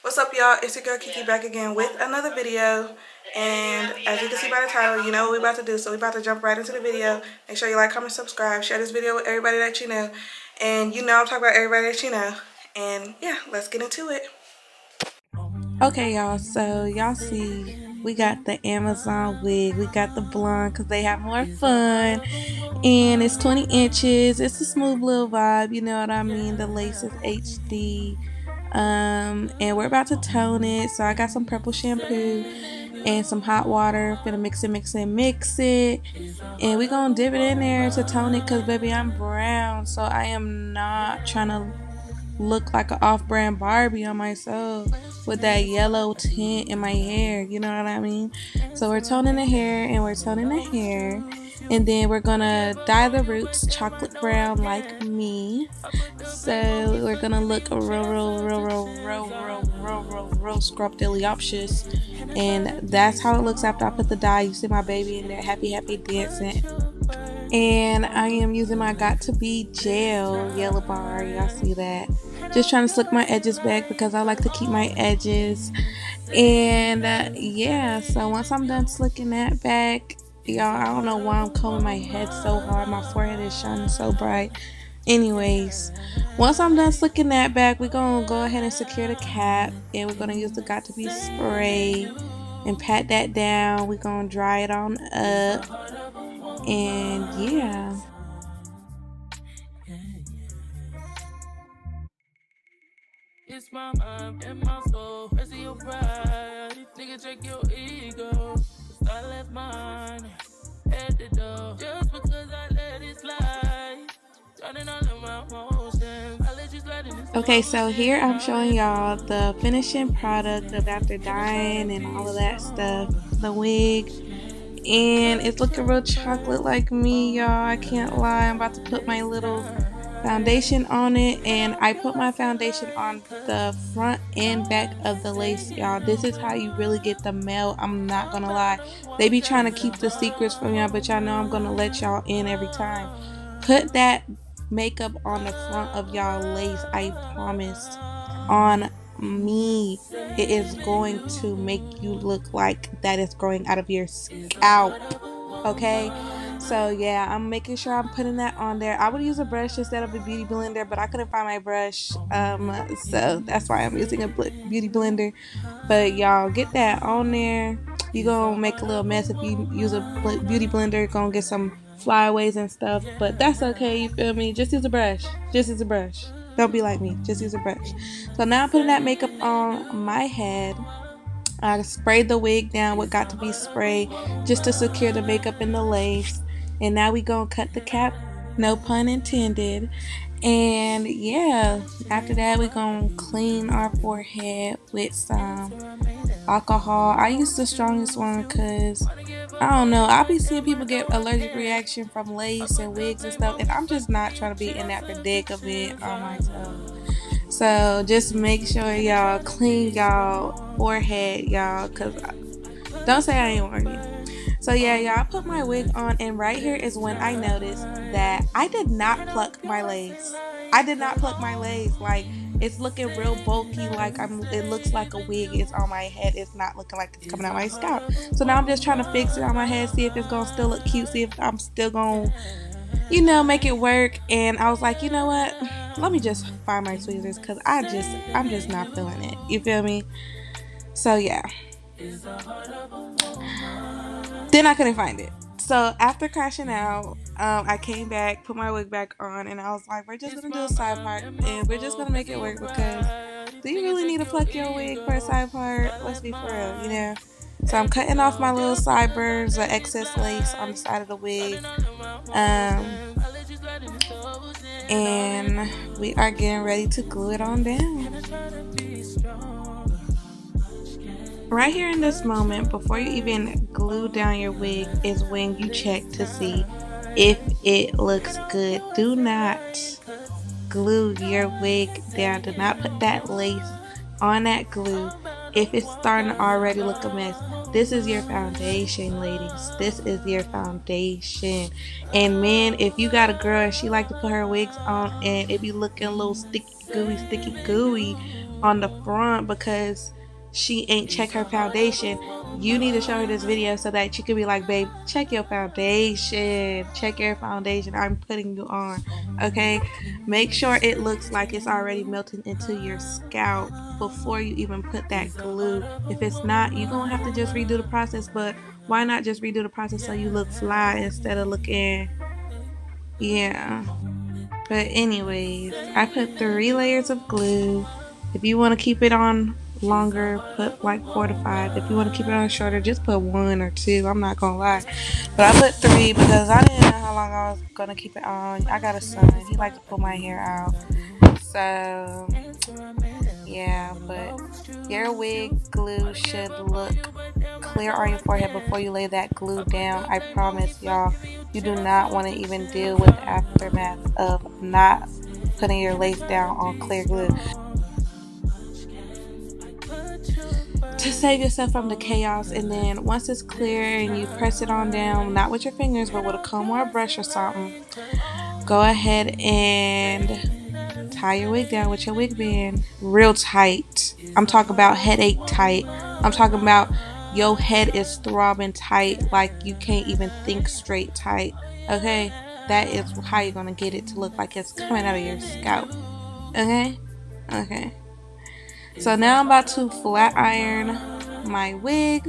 What's up, y'all? It's your girl Kiki back again with another video. And as you can see by the title, you know what we're about to do. So we're about to jump right into the video. Make sure you like, comment, subscribe, share this video with everybody that you know. And you know I'm talking about everybody that you know. And yeah, let's get into it. Okay, y'all, so y'all see we got the Amazon wig, we got the blonde because they have more fun, and it's 20 inches. It's a smooth little vibe, you know what I mean. The lace is HD, and we're about to tone it. So I got some purple shampoo and some hot water. Gonna mix it, and we gonna dip it in there to tone it because baby, I'm brown, so I am not trying to look like an off-brand Barbie on myself with that yellow tint in my hair, you know what I mean? So we're toning the hair and we're toning the hair, and then we're gonna dye the roots chocolate brown like me. So we're gonna look real scrubdiddlyoptious, and that's how it looks after I put the dye. You see my baby in there happy dancing. And I am using my Got To Be gel yellow bar. Y'all see that? Just trying to slick my edges back because I like to keep my edges. And yeah, so once I'm done slicking that back, y'all, I don't know why I'm combing my head so hard. My forehead is shining so bright. Anyways, once I'm done slicking that back, we're going to go ahead and secure the cap. And we're going to use the Got To Be spray and pat that down. We're going to dry it on up. And yeah. It's my mind and my soul. Rest of your pride. Nigga, check your ego. I left mine at the door. Just because I let it slide. Turning all of my emotions. I let you slide in this. Okay, so here I'm showing y'all the finishing product of after dyeing and all of that stuff. The wig. And it's looking real chocolate like me, y'all. I can't lie. I'm about to put my little foundation on it, and I put my foundation on the front and back of the lace, y'all. This is how you really get the melt. I'm not gonna lie. They be trying to keep the secrets from y'all, but y'all know I'm gonna let y'all in every time. Put that makeup on the front of y'all lace. I promise. On me, it is going to make you look like that is growing out of your scalp. Okay, so yeah, I'm making sure I'm putting that on there. I would use a brush instead of a beauty blender, but I couldn't find my brush, so that's why I'm using a beauty blender. But y'all, get that on there. You gonna make a little mess if you use a beauty blender. You're gonna get some flyaways and stuff, but that's okay. You feel me? Just use a brush. Just use a brush. Don't be like me. Just use a brush. So now I'm putting that makeup on my head. I sprayed the wig down with Got To Be spray just to secure the makeup and the lace. And now we gonna cut the cap, no pun intended. And yeah, after that we gonna clean our forehead with some alcohol. I use the strongest one because I don't know, I be seeing people get allergic reaction from lace and wigs and stuff, and I'm just not trying to be in that predicament on myself. So just make sure y'all clean y'all forehead, y'all, because don't say I ain't warning you. So yeah, y'all, I put my wig on, and right here is when I noticed that I did not pluck my lace. I did not pluck my lace. Like, it's looking real bulky, like it looks like a wig is on my head. It's not looking like it's coming out my scalp. So now I'm just trying to fix it on my head, see if it's gonna still look cute, see if I'm still gonna, you know, make it work. And I was like, you know what, let me just find my tweezers because I'm just not feeling it, you feel me? So yeah, then I couldn't find it. So after crashing out, I came back, put my wig back on, and I was like, we're just gonna do a side part and we're just gonna make it work, because do you really need to pluck your wig for a side part? Let's be for real, you know? So I'm cutting off my little sideburns, the excess lace on the side of the wig. And we are getting ready to glue it on down. Right here in this moment, before you even glue down your wig, is when you check to see if it looks good. Do not glue your wig down. Do not put that lace on that glue if it's starting to already look a mess. This is your foundation, ladies. This is your foundation. And men, if you got a girl and she like to put her wigs on and it be looking a little sticky gooey, on the front because she ain't check her foundation. You need to show her this video so that you can be like, babe, check your foundation. Check your foundation. I'm putting you on. Okay? Make sure it looks like it's already melting into your scalp before you even put that glue. If it's not, you're going to have to just redo the process. But why not just redo the process so you look fly instead of looking, yeah. But anyways, I put 3 layers of glue. If you want to keep it on longer, put like 4 to 5. If you want to keep it on shorter, just put 1 or 2. I'm not gonna lie, but I put 3 because I didn't know how long I was gonna keep it on. I got a son; he likes to pull my hair out, so yeah. But your wig glue should look clear on your forehead before you lay that glue down. I promise y'all, you do not want to even deal with the aftermath of not putting your lace down on clear glue. To save yourself from the chaos, and then once it's clear and you press it on down, not with your fingers but with a comb or a brush or something, go ahead and tie your wig down with your wig band real tight. I'm talking about headache tight. I'm talking about your head is throbbing tight, like you can't even think straight tight. Okay? That is how you're gonna get it to look like it's coming out of your scalp. Okay? Okay. So now I'm about to flat iron my wig.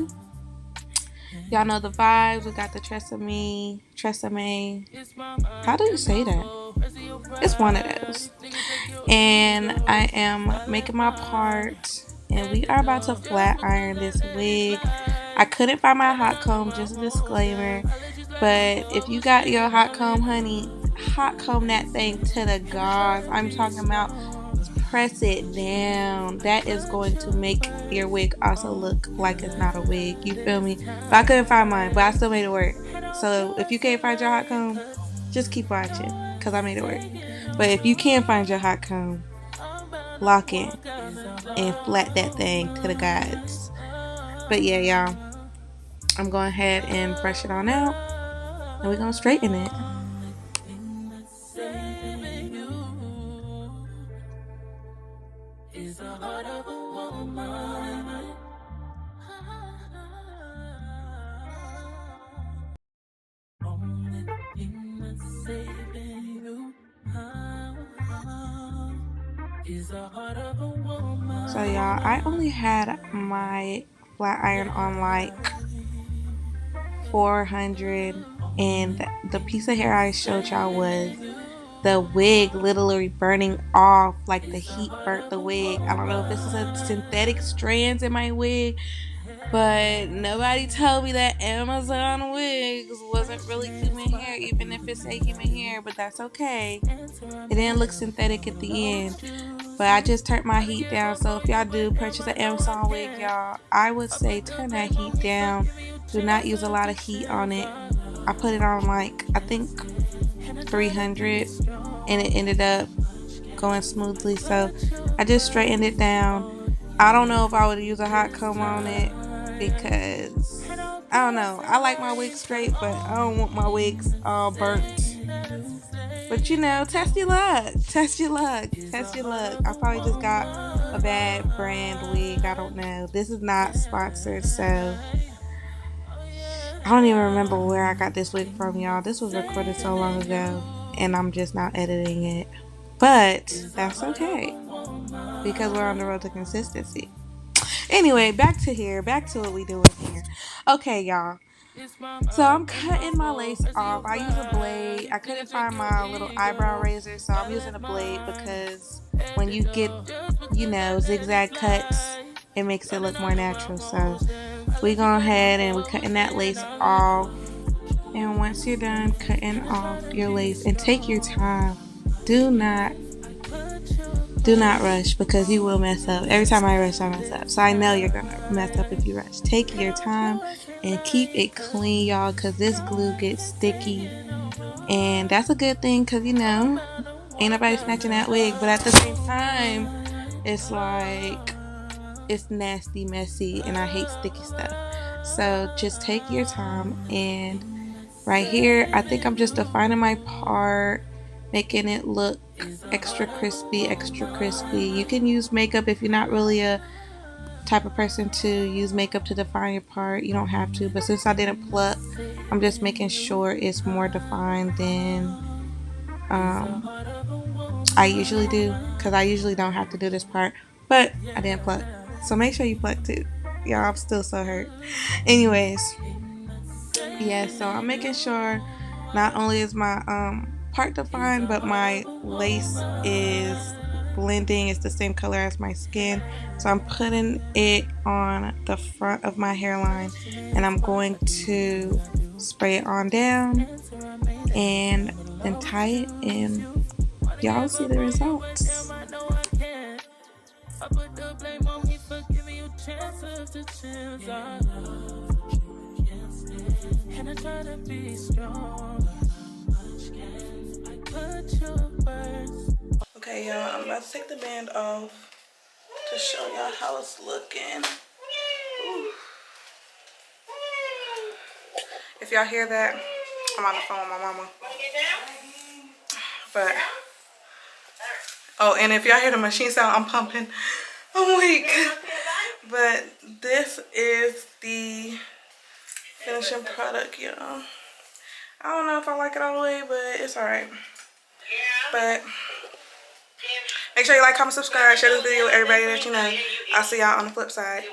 Y'all know the vibes. We got the Tresemme. How do you say that? It's one of those. And I am making my part, and we are about to flat iron this wig. I couldn't find my hot comb, just a disclaimer. But if you got your hot comb, honey, hot comb that thing to the gauze. I'm talking about press it down. That is going to make your wig also look like it's not a wig. You feel me? But I couldn't find mine, but I still made it work. So if you can't find your hot comb, just keep watching because I made it work. But if you can find your hot comb, lock in and flat that thing to the gods. But yeah, y'all, I'm going ahead and brush it on out, and we're gonna straighten it. So y'all, I only had my flat iron on like 400, and the piece of hair I showed y'all was the wig literally burning off, like the heat burnt the wig. I don't know if this is a synthetic strands in my wig, but nobody told me that Amazon wigs wasn't really human hair, even if it's a human hair, but that's okay. It didn't look synthetic at the end. But I just turned my heat down. So if y'all do purchase an Amazon wig, y'all, I would say turn that heat down. Do not use a lot of heat on it. I put it on like, I think 300, and it ended up going smoothly. So I just straightened it down. I don't know if I would use a hot comb on it because I don't know. I like my wigs straight, but I don't want my wigs all burnt. But you know, test your luck. Test your luck. Test your luck. I probably just got a bad brand wig. I don't know. This is not sponsored, so I don't even remember where I got this wig from, y'all. This was recorded so long ago, and I'm just not editing it. But that's okay because we're on the road to consistency. Anyway, back to here. Back to what we doing here. Okay, y'all. So I'm cutting my lace off. I use a blade. I couldn't find my little eyebrow razor, so I'm using a blade because when you get, zigzag cuts, it makes it look more natural. So we go ahead and we cutting that lace off. And once you're done cutting off your lace, and take your time, do not rush because you will mess up. Every time I rush, I mess up. So I know you're gonna mess up if you rush. Take your time and keep it clean, y'all, because this glue gets sticky, and that's a good thing because ain't nobody snatching that wig. But at the same time, it's like it's nasty, messy, and I hate sticky stuff. So just take your time. And right here, I think I'm just defining my part, making it look extra crispy, extra crispy. You can use makeup if you're not really a type of person to use makeup to define your part. You don't have to, but since I didn't pluck, I'm just making sure it's more defined than I usually do, because I usually don't have to do this part, but I didn't pluck. So make sure you pluck too. Y'all, I'm still so hurt. Anyways, yeah, so I'm making sure not only is my part defined, but my lace is blending. It's the same color as my skin. So I'm putting it on the front of my hairline, and I'm going to spray it on down and then tie it, and y'all see the results. I put the blame on me for giving you chances to chance our love. And I try to be strong. I put you first. Okay, y'all, I'm about to take the band off to show y'all how it's looking. Ooh. If y'all hear that, I'm on the phone with my mama. But, oh, and if y'all hear the machine sound, I'm pumping. I'm weak. But this is the finishing product, y'all. I don't know if I like it all the way, but it's alright. But make sure you like, comment, subscribe, share this video with everybody that you know. I'll see y'all on the flip side.